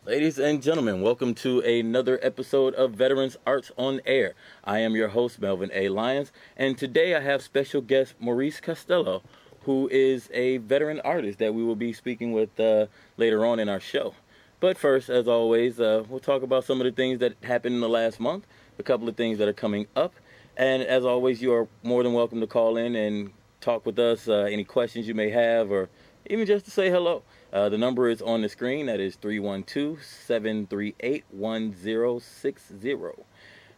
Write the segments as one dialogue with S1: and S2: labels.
S1: Ladies and gentlemen, welcome to another episode of Veterans Arts on Air. I am your host, Melvin A. Lyons, and today I have special guest Maurice Costello, who is a veteran artist that we will be speaking with later on in our show. But first, as always, we'll talk about some of the things that happened in the last month, a couple of things that are coming up, and as always, you are more than welcome to call in and talk with us, any questions you may have, or even just to say hello. The number is on the screen. That is 312-738-1060. All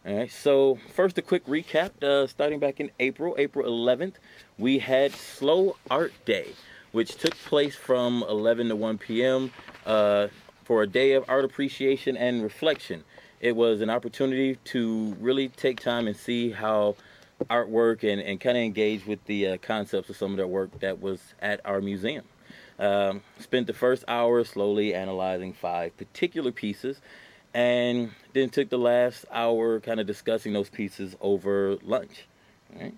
S1: right, so first a quick recap. Starting back in April 11th, we had Slow Art Day, which took place from 11 to 1 p.m. For a day of art appreciation and reflection. It was an opportunity to really take time and see how artwork and kind of engage with the concepts of some of their work that was at our museum. Spent the first hour slowly analyzing 5 particular pieces, and then took the last hour kind of discussing those pieces over lunch. Right?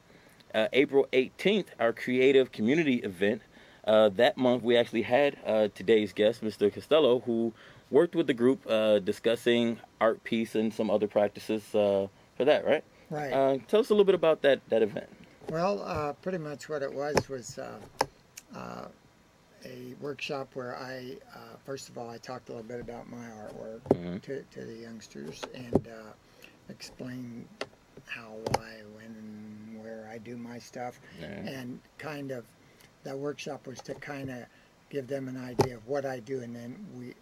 S1: April 18th, our creative community event. That month we actually had today's guest, Mr. Costello, who worked with the group discussing art piece and some other practices for that, right?
S2: Right.
S1: Tell us a little bit about that event.
S2: Well, pretty much what it was a workshop where I, first of all, I talked a little bit about my artwork to the youngsters and explained how, why, when, and where I do my stuff. And kind of, that workshop was to kind of give them an idea of what I do, and then we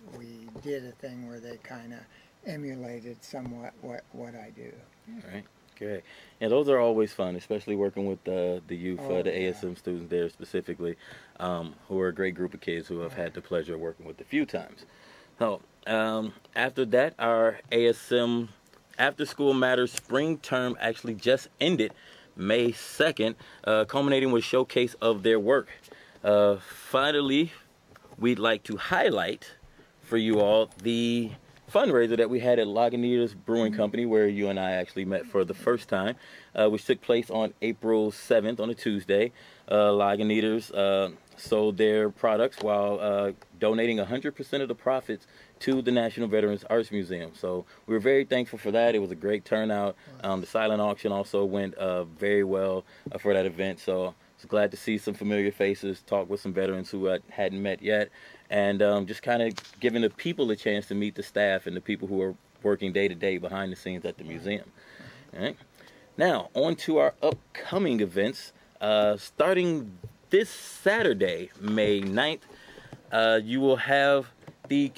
S2: did a thing where they kind of emulated somewhat what I do.
S1: All right. Great. And those are always fun, especially working with the youth, the ASM students there specifically, who are a great group of kids who have had the pleasure of working with a few times. So after that, our ASM After School Matters spring term actually just ended May 2nd, culminating with a showcase of their work. Finally, we'd like to highlight for you all the fundraiser that we had at Lagunitas Brewing Company, where you and I actually met for the first time, which took place on April 7th on a Tuesday. Lagunitas sold their products while donating 100% of the profits to the National Veterans Arts Museum. So we were very thankful for that. It was a great turnout. The silent auction also went very well for that event. So I was glad to see some familiar faces, talk with some veterans who I hadn't met yet, and just kind of giving the people a chance to meet the staff and the people who are working day to day behind the scenes at the museum. All right. Now, on to our upcoming events. Starting this Saturday, May 9th, you will have the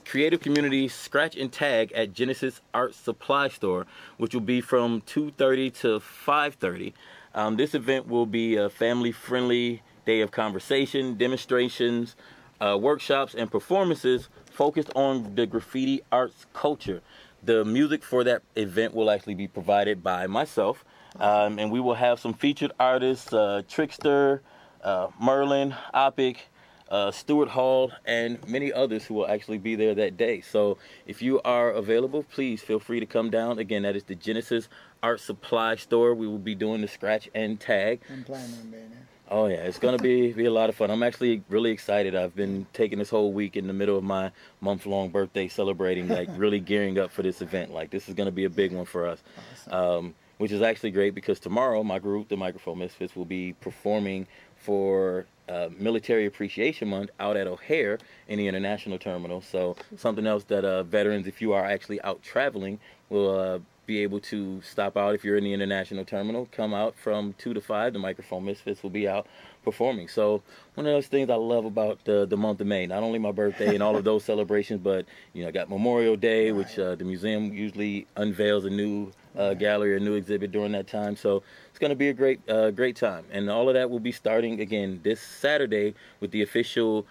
S1: creative community scratch and tag at Genesis Art Supply Store, which will be from 2:30 to 5:30. This event will be a family-friendly day of conversation, demonstrations, workshops, and performances focused on the graffiti arts culture. The music for that event will actually be provided by myself, and we will have some featured artists, Trickster, Merlin, Opic, Stuart Hall, and many others who will actually be there that day. So if you are available, please feel free to come down. Again, that is the Genesis Art Supply Store. We will be doing the scratch and tag.
S2: I'm planning on being there.
S1: Oh yeah, it's gonna be a lot of fun. I'm actually really excited. I've been taking this whole week in the middle of my month-long birthday celebrating, like really gearing up for this event. Like this is gonna be a big one for us, which is actually great because tomorrow my group, the Microphone Misfits, will be performing for Military Appreciation Month out at O'Hare in the International Terminal. So something else that veterans, if you are actually out traveling, will be able to stop out. If you're in the International Terminal, come out from 2 to 5. The Microphone Misfits will be out performing. So one of those things I love about the month of May, not only my birthday and all of those celebrations, but I got Memorial Day, which the museum usually unveils a new gallery, a new exhibit during that time. So it's going to be a great time. And all of that will be starting again this Saturday with the official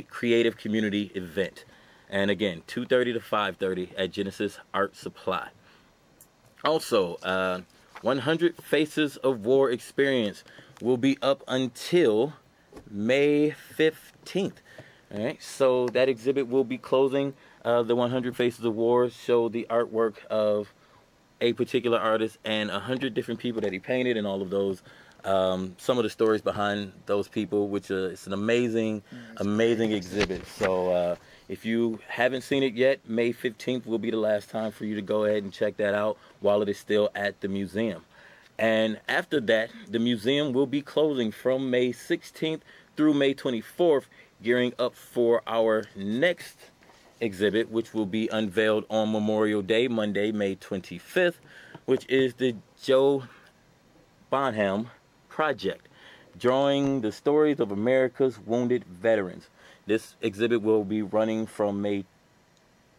S1: creative community event. And again, 2:30 to 5:30 at Genesis Art Supply. Also, 100 Faces of War Experience will be up until May 15th. All right, so that exhibit will be closing. The 100 Faces of War show the artwork of a particular artist and 100 different people that he painted, and all of those some of the stories behind those people, which it's an amazing exhibit. So if you haven't seen it yet, May 15th will be the last time for you to go ahead and check that out while it is still at the museum. And after that, the museum will be closing from May 16th through May 24th, gearing up for our next exhibit, which will be unveiled on Memorial Day, Monday, May 25th, which is the Joe Bonham Project, drawing the stories of America's wounded veterans. This exhibit will be running from May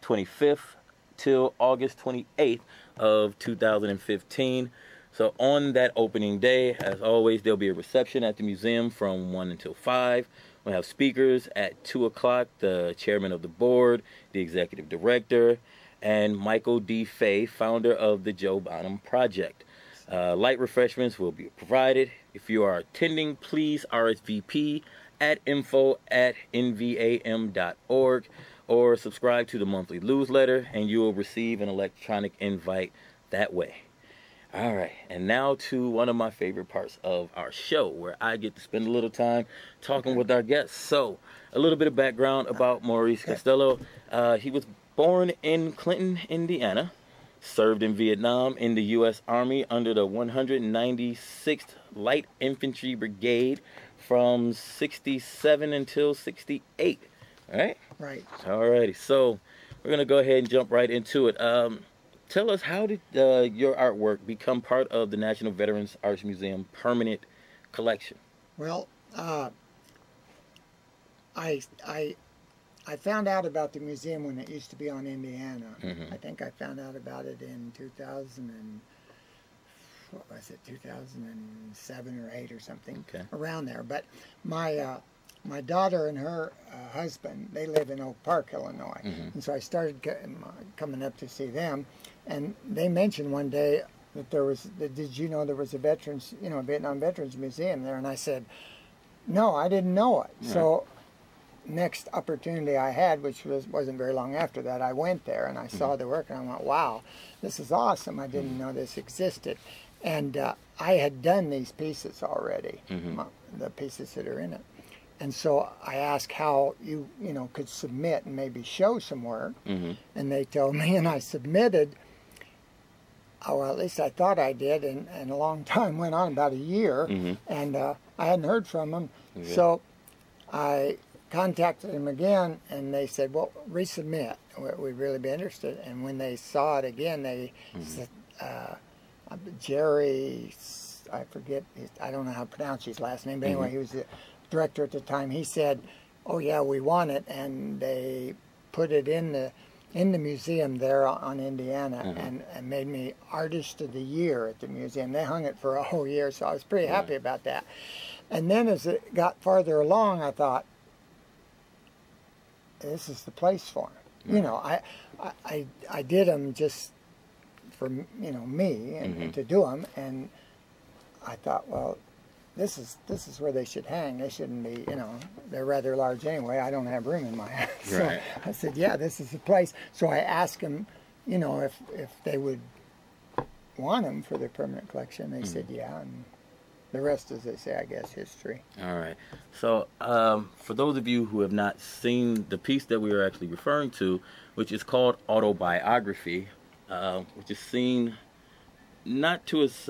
S1: 25th till August 28th of 2015. So on that opening day, as always, there'll be a reception at the museum from 1 until 5. We'll have speakers at 2 o'clock, the chairman of the board, the executive director, and Michael D. Fay, founder of the Joe Bonham Project. Light refreshments will be provided. If you are attending, please RSVP at info@nvam.org or subscribe to the monthly newsletter, and you will receive an electronic invite that way. All right, and now to one of my favorite parts of our show, where I get to spend a little time talking with our guests. So, a little bit of background about Maurice Costello. He was born in Clinton, Indiana, served in Vietnam in the U.S. Army under the 196th Light Infantry Brigade from 67 until 68. All right?
S2: Right.
S1: All righty. So we're going to go ahead and jump right into it. Tell us, how did your artwork become part of the National Veterans Arts Museum permanent collection?
S2: Well, I found out about the museum when it used to be on Indiana. I think I found out about it in 2007 or 8 or something, around there. But my daughter and her husband, they live in Oak Park, Illinois, and so I started coming up to see them, and they mentioned one day that did you know there was a Vietnam Veterans Museum there? And I said, no, I didn't know it. Right. So next opportunity I had, which wasn't very long after that, I went there and I saw the work, and I went, wow, this is awesome. I didn't know this existed. And I had done these pieces already, the pieces that are in it. And so I asked how you could submit and maybe show some work. And they told me, and I submitted. Oh, well, at least I thought I did, and a long time went on, about a year, and I hadn't heard from them. So I contacted them again, and they said, well, resubmit. We'd really be interested. And when they saw it again, they said, Jerry, I forget, I don't know how to pronounce his last name, but anyway, he was the director at the time. He said, oh yeah, we want it, and they put it in the museum there on Indiana, and made me Artist of the Year at the museum. They hung it for a whole year, so I was pretty happy about that. And then as it got farther along, I thought, this is the place for them. I did them just for me and to do them, and I thought, well, this is where they should hang. They shouldn't be, they're rather large anyway. I don't have room in my house. So I said, yeah, this is the place. So I asked them, if they would want them for their permanent collection. They said, yeah, and the rest, as they say, I guess, history. All
S1: right. So for those of you who have not seen the piece that we are actually referring to, which is called Autobiography, which is seen not to its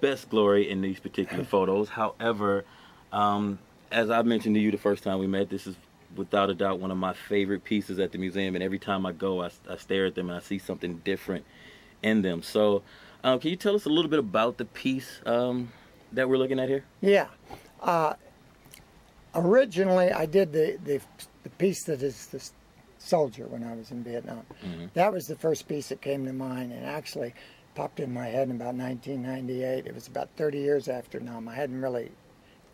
S1: best glory in these particular photos. However, as I mentioned to you the first time we met, this is without a doubt one of my favorite pieces at the museum, and every time I go, I stare at them and I see something different in them. So can you tell us a little bit about the piece that we're looking at here?
S2: Yeah. Originally, I did the piece that is the soldier when I was in Vietnam. That was the first piece that came to mind, and actually popped in my head in about 1998. It was about 30 years after Nam. I hadn't really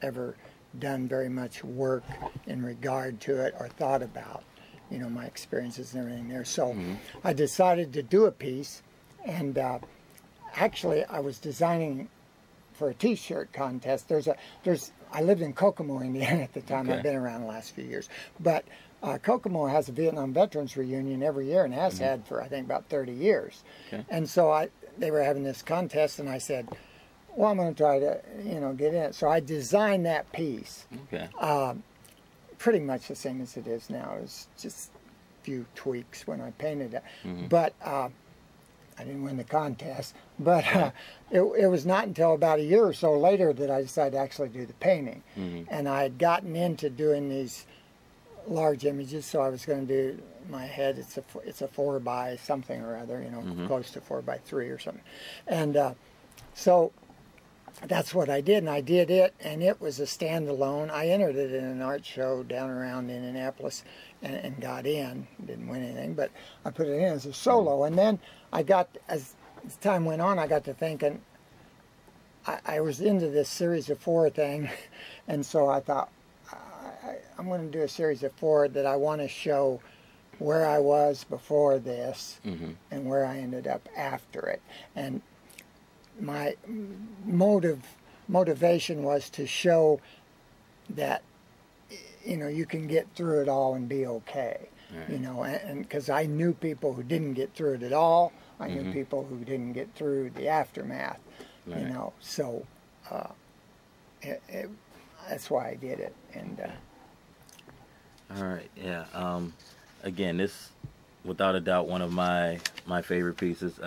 S2: ever done very much work in regard to it or thought about, my experiences and everything there. So I decided to do a piece, and actually I was designing for a t-shirt contest. I lived in Kokomo, Indiana at the time. I've been around the last few years. But Kokomo has a Vietnam Veterans reunion every year, and has had for, I think, about 30 years. And so they were having this contest, and I said, well, I'm going to try to, get in it. So I designed that piece.
S1: Okay.
S2: Pretty much the same as it is now. It was just a few tweaks when I painted it.
S1: Mm-hmm.
S2: But I didn't win the contest. But it was not until about a year or so later that I decided to actually do the painting.
S1: Mm-hmm.
S2: And I had gotten into doing these large images, so I was going to do my head. It's a 4 by something or other,
S1: Mm-hmm.
S2: close to 4 by 3 or something. And so that's what I did, and I did it, and it was a standalone. I entered it in an art show down around Indianapolis and got in. Didn't win anything, but I put it in as a solo. And then I got, as time went on, I got to thinking, I was into this series of 4 thing, and so I thought, I'm going to do a series of 4 that I want to show where I was before this
S1: Mm-hmm.
S2: and where I ended up after it. And my motivation was to show that, you can get through it all and be okay.
S1: Right.
S2: And because I knew people who didn't get through it at all. I knew
S1: Mm-hmm.
S2: people who didn't get through the aftermath,
S1: Right.
S2: So that's why I did it. And
S1: All right, yeah. Again, this, without a doubt, one of my favorite pieces.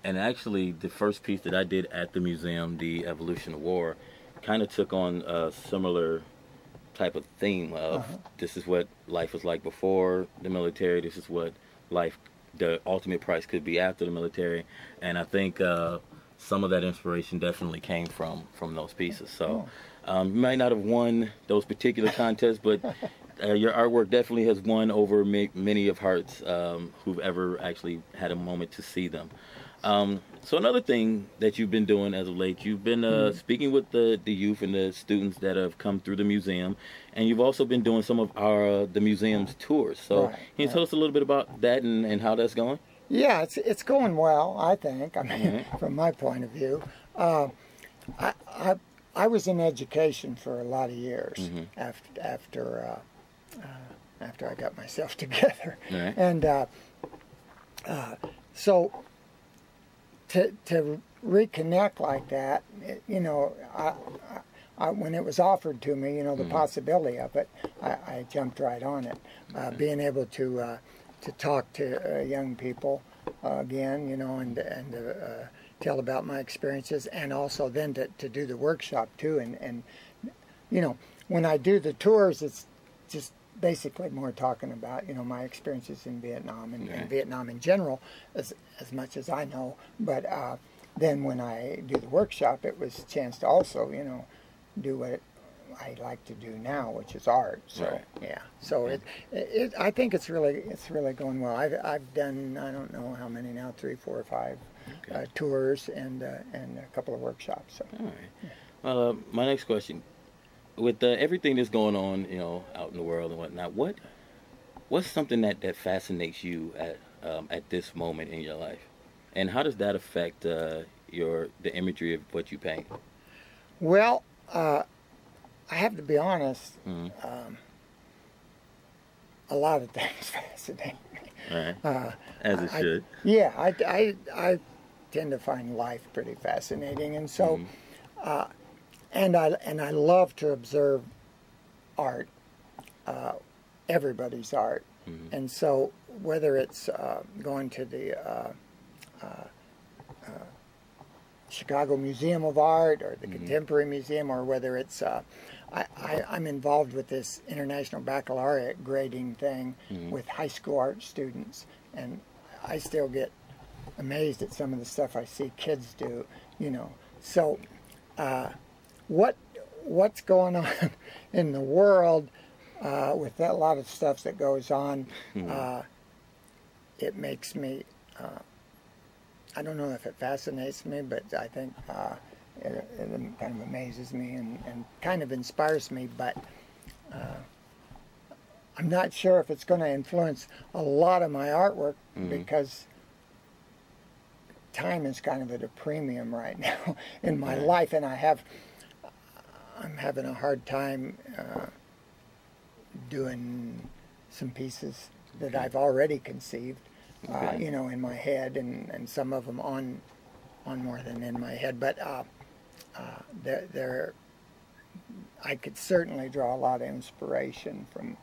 S1: And actually, the first piece that I did at the museum, The Evolution of War, kind of took on a similar type of theme of this is what life was like before the military. This is what the ultimate price could be after the military. And I think some of that inspiration definitely came from those pieces. So you might not have won those particular contests, but your artwork definitely has won over many of hearts who've ever actually had a moment to see them. So another thing that you've been doing as of late, you've been speaking with the youth and the students that have come through the museum, and you've also been doing some of the museum's tours. So
S2: Right,
S1: can you tell us a little bit about that and how that's going?
S2: yeah, it's going well, I think. I mean, from my point of view, I was in education for a lot of years after I got myself together,
S1: Right.
S2: and so to reconnect like that, when it was offered to me, the possibility of it, I jumped right on it. Being able to talk to young people again, and tell about my experiences, and also then to do the workshop too. And when I do the tours, it's just basically more talking about my experiences in Vietnam and Vietnam in general, as much as I know. But then when I do the workshop, it was a chance to also do what I like to do now, which is art. So
S1: Right.
S2: yeah, so I think it's really going well. I've done, I don't know how many now, 3, 4, or 5 tours and a couple of workshops. So.
S1: All right. My next question, with everything that's going on, out in the world and whatnot, what's something that fascinates you at this moment in your life, and how does that affect the imagery of what you paint?
S2: Well, I have to be honest. A lot of things fascinate me.
S1: Right. As it should.
S2: Yeah, I tend to find life pretty fascinating, and so, and I love to observe art, everybody's art, and so whether it's going to the Chicago Museum of Art or the Contemporary Museum, or whether it's I'm involved with this International Baccalaureate grading thing with high school art students, and I still get amazed at some of the stuff I see kids do, So what's going on in the world with that lot of stuff that goes on, it makes me, I don't know if it fascinates me, but I think it kind of amazes me and kind of inspires me, but I'm not sure if it's going to influence a lot of my artwork because time is kind of at a premium right now in my life, and I'm having a hard time doing some pieces that I've already conceived, in my head, and some of them on more than in my head. But I could certainly draw a lot of inspiration from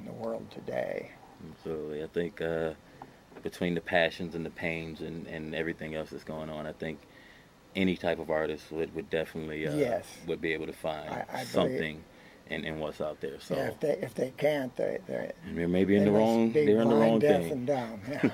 S2: the world today.
S1: Absolutely. I think between the passions and the pains and everything else that's going on, I think any type of artist would definitely
S2: Yes.
S1: would be able to find
S2: I
S1: something in what's out there. So
S2: yeah, if they can't, they're
S1: maybe in
S2: they
S1: the
S2: must
S1: wrong
S2: be
S1: they're in the
S2: blind,
S1: wrong
S2: deaf,
S1: thing.
S2: and dumb. Yeah.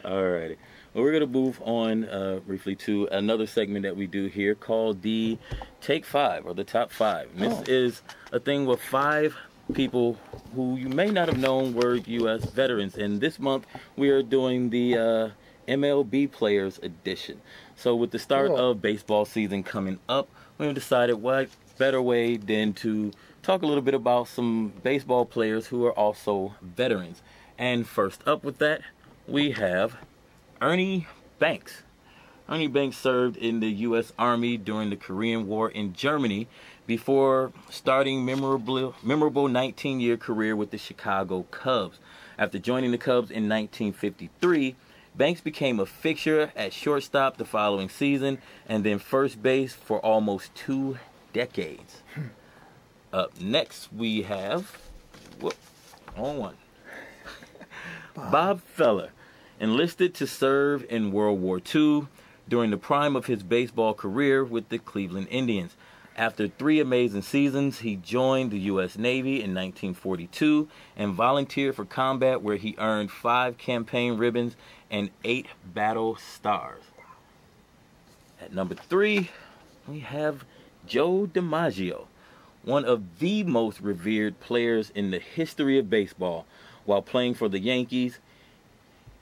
S1: Alrighty. Well, we're gonna move on briefly to another segment that we do here called the Take Five, or the Top Five. And this is a thing with 5 people who you may not have known were U.S. veterans. And this month we are doing the MLB Players Edition. So with the start of baseball season coming up, we've decided what better way than to talk a little bit about some baseball players who are also veterans. And first up with that, we have Ernie Banks. Ernie Banks served in the U.S. Army during the Korean War in Germany before starting memorable 19-year career with the Chicago Cubs. After joining the Cubs in 1953, Banks became a fixture at shortstop the following season and then first base for almost 2 decades. Up next, we have Bob Feller, enlisted to serve in World War II during the prime of his baseball career with the Cleveland Indians. After 3 amazing seasons, he joined the U.S. Navy in 1942 and volunteered for combat, where he earned 5 campaign ribbons and 8 battle stars. At number 3, we have Joe DiMaggio, one of the most revered players in the history of baseball. While playing for the Yankees,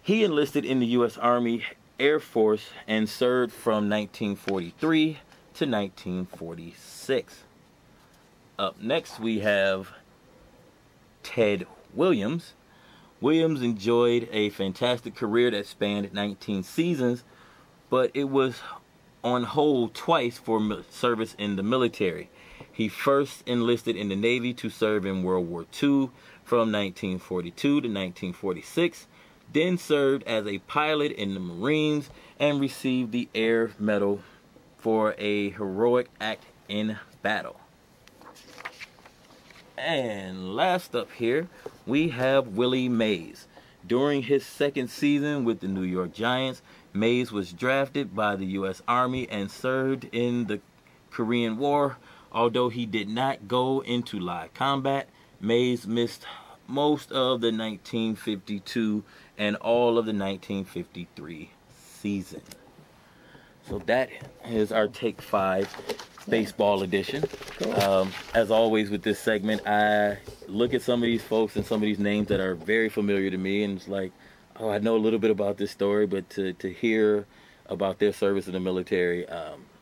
S1: he enlisted in the U.S. Army Air Force and served from 1943 to 1946. Up next, we have Ted Williams. Williams enjoyed a fantastic career that spanned 19 seasons, but it was on hold twice for service in the military. He first enlisted in the Navy to serve in World War II from 1942 to 1946, then served as a pilot in the Marines and received the Air Medal for a heroic act in battle. And last up here, we have Willie Mays. During his second season with the New York Giants, Mays was drafted by the U.S. Army and served in the Korean War. Although he did not go into live combat, Mays missed most of the 1952 and all of the 1953 season. So that is our Take 5 baseball edition.
S2: Cool.
S1: As always with this segment, I look at some of these folks and some of these names that are very familiar to me, and it's like, oh, I know a little bit about this story, but to hear about their service in the military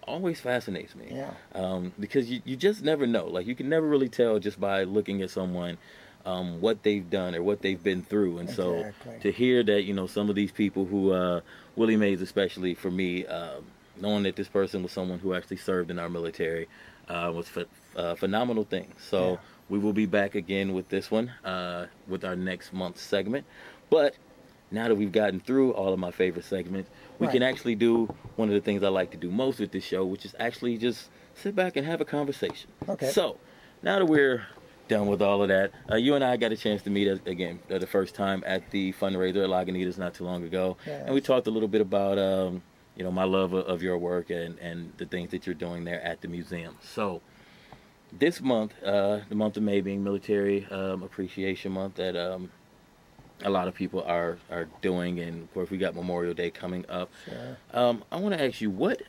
S1: always fascinates me.
S2: Yeah.
S1: Because you just never know. Like, you can never really tell just by looking at someone what they've done or what they've been through. And so to hear that, you know, some of these people who, Willie Mays especially for me, knowing that this person was someone who actually served in our military was a phenomenal thing. So we will be back again with this one, with our next month's segment. But now that we've gotten through all of my favorite segments, we can actually do one of the things I like to do most with this show, which is actually just sit back and have a conversation.
S2: Okay.
S1: So now that we're done with all of that, you and I got a chance to meet again the first time at the fundraiser at Lagunitas not too long ago.
S2: Yes.
S1: And we talked a little bit about you know, my love of your work and the things that you're doing there at the museum. So this month, the month of May being Military Appreciation Month, that a lot of people are doing, and of course we got Memorial Day coming up.
S2: Sure.
S1: I want to ask you what,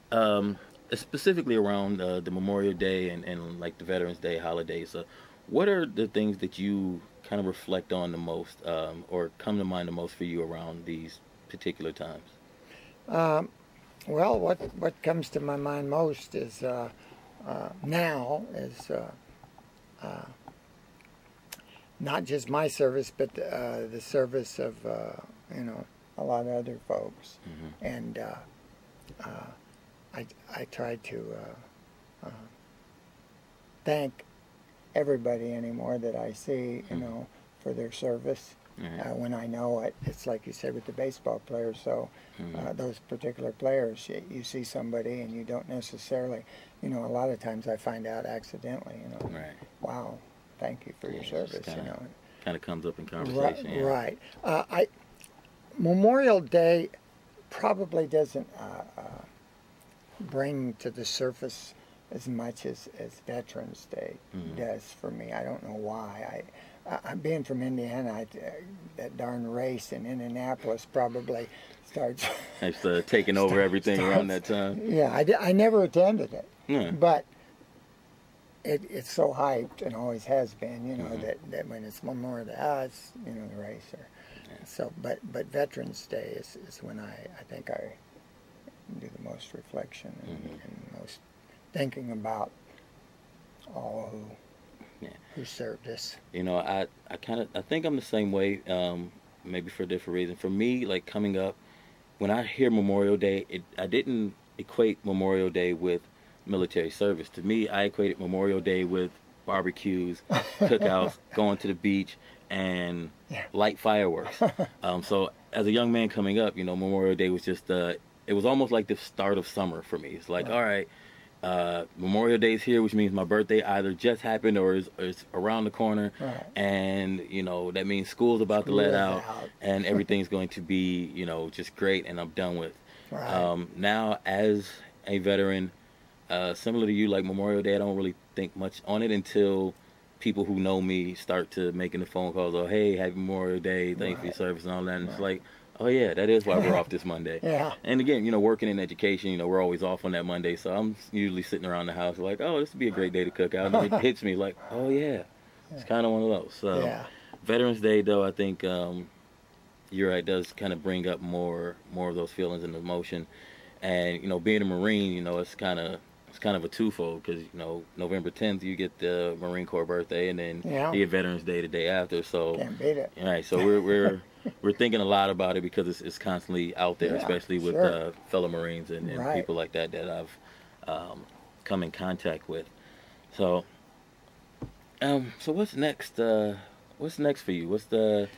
S1: specifically around the Memorial Day and like the Veterans Day holidays, what are the things that you kind of reflect on the most, or come to mind the most for you around these particular times?
S2: Well, what comes to my mind most is now is not just my service, but the service of you know, a lot of other folks.
S1: Mm-hmm.
S2: And I try to thank everybody anymore that I see, you know, for their service. when I know it. It's like you said with the baseball players. So those particular players, you see somebody and you don't necessarily, a lot of times I find out accidentally, wow, thank you for your service,
S1: Kind of comes up in conversation.
S2: Right. Memorial Day probably doesn't bring to the surface as much as Veterans Day does for me. I don't know why. I'm being from Indiana, that darn race in Indianapolis probably starts...
S1: It's taking over everything around that time.
S2: Yeah, I never attended it, but it's so hyped and always has been, that when it's Memorial Day, it's, the race. So, but Veterans Day is when I think I do the most reflection and most thinking about all who served us.
S1: I think I'm the same way, maybe for a different reason. For me, like coming up, when I hear Memorial Day, I didn't equate Memorial Day with military service. To me, I equated Memorial Day with barbecues, cookouts, going to the beach, and light fireworks. So as a young man coming up, Memorial Day was just, it was almost like the start of summer for me. It's like, all right, Memorial Day's here, which means my birthday either just happened or is around the corner, and that means school's about to let out, and everything's going to be just great, and I'm done with. Now as a veteran, similar to you, like Memorial Day, I don't really think much on it until people who know me start to making the phone calls. Oh, hey, happy Memorial Day, thanks for your service and all that. And it's like, oh yeah, that is why we're off this Monday. And again, working in education, we're always off on that Monday. So I'm usually sitting around the house like, oh, this would be a great day to cook out. And it hits me like, oh yeah, it's kind of one of those. So Veterans Day, though, I think you're right, does kind of bring up more of those feelings and emotion. And being a Marine, it's kind of a twofold, because November 10th you get the Marine Corps birthday, and then you get Veterans Day the day after. So
S2: can't beat it.
S1: All right, so we're thinking a lot about it because it's constantly out there, especially with fellow Marines and people like that I've come in contact with. So so what's next? What's next for you? What's the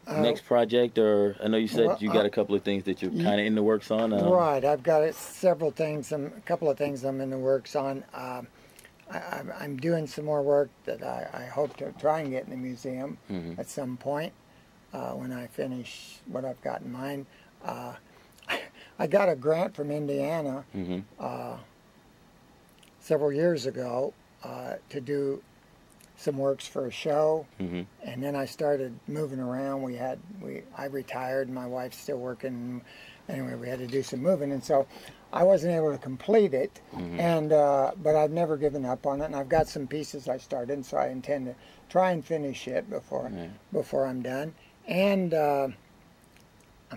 S1: next project? Or I know you said you got a couple of things that you're kind of in the works on.
S2: Right, I've got several things, a couple of things I'm in the works on. I'm doing some more work that I hope to try and get in the museum at some point when I finish what I've got in mind. I got a grant from Indiana several years ago to do some works for a show, and then I started moving around. I retired, my wife's still working. Anyway, we had to do some moving, and so I wasn't able to complete it. And but I've never given up on it, and I've got some pieces I started, and so I intend to try and finish it before I'm done. And I'm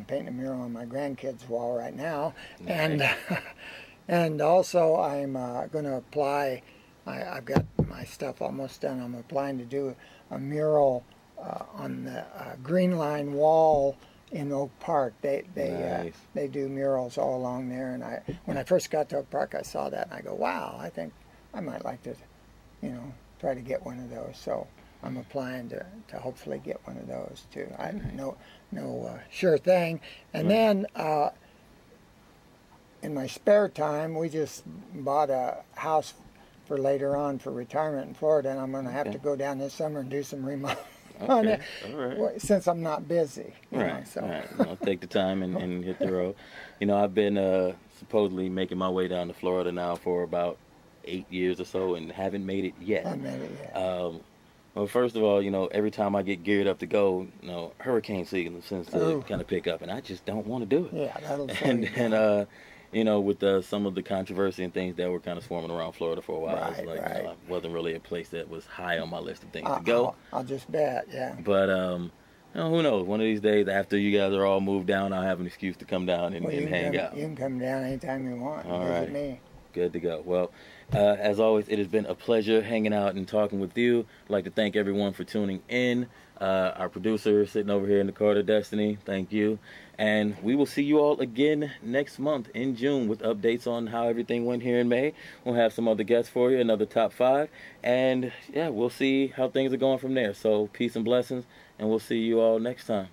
S2: painting a mural on my grandkids' wall right now, and also I'm going to apply. I've got my stuff almost done. I'm applying to do a mural on the Green Line wall in Oak Park. They do murals all along there. And when I first got to Oak Park, I saw that and I go, wow, I think I might like to, try to get one of those. So I'm applying to hopefully get one of those too. No sure thing. And then in my spare time, we just bought a house for later on for retirement in Florida, and I'm going to have to go down this summer and do some remodeling on it, since I'm not busy. So.
S1: I'll take the time and hit the road. I've been supposedly making my way down to Florida now for about 8 years or so, and haven't made it yet. Well, first of all, every time I get geared up to go, hurricane season seems to kind of pick up, and I just don't want to do it.
S2: Yeah, that'll
S1: with some of the controversy and things that were kind of swarming around Florida for a while, it's like it wasn't really a place that was high on my list of things to go.
S2: I'll just bet, yeah.
S1: But who knows? One of these days, after you guys are all moved down, I'll have an excuse to come down and hang out.
S2: You can come down anytime you want.
S1: All
S2: Visit me.
S1: Good to go. Well, as always, it has been a pleasure hanging out and talking with you. I'd like to thank everyone for tuning in. Our producer sitting over here in the corner, Destiny, thank you. And we will see you all again next month in June with updates on how everything went here in May. We'll have some other guests for you, another top 5. And yeah, we'll see how things are going from there. So peace and blessings, and we'll see you all next time.